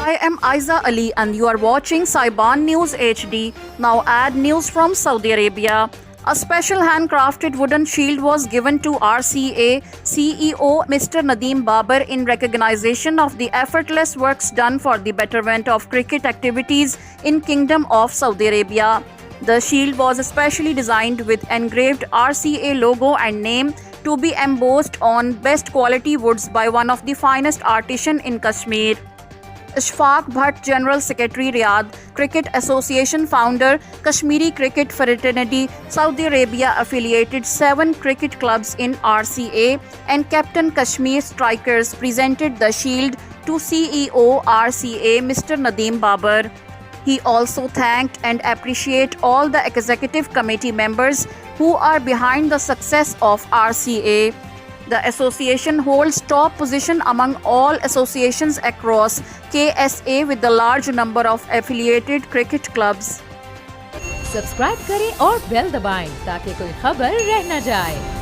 I am Aiza Ali and you are watching Saiban News HD. Now add news from Saudi Arabia. A special handcrafted wooden shield was given to RCA CEO Mr. Nadeem Babar in recognition of the effortless works done for the betterment of cricket activities in Kingdom of Saudi Arabia. The shield was specially designed with engraved RCA logo and name to be embossed on best quality woods by one of the finest artisans in Kashmir. Ishfaq Bhatt, General Secretary Riyadh Cricket Association founder, Kashmiri Cricket Fraternity, Saudi Arabia affiliated 7 cricket clubs in RCA and Captain Kashmir Strikers presented the shield to CEO RCA Mr. Nadeem Babar. He also thanked and appreciated all the executive committee members who are behind the success of RCA. The association holds top position among all associations across KSA with the large number of affiliated cricket clubs. Subscribe करें और bell दबाएं ताकि कोई खबर रह न जाए।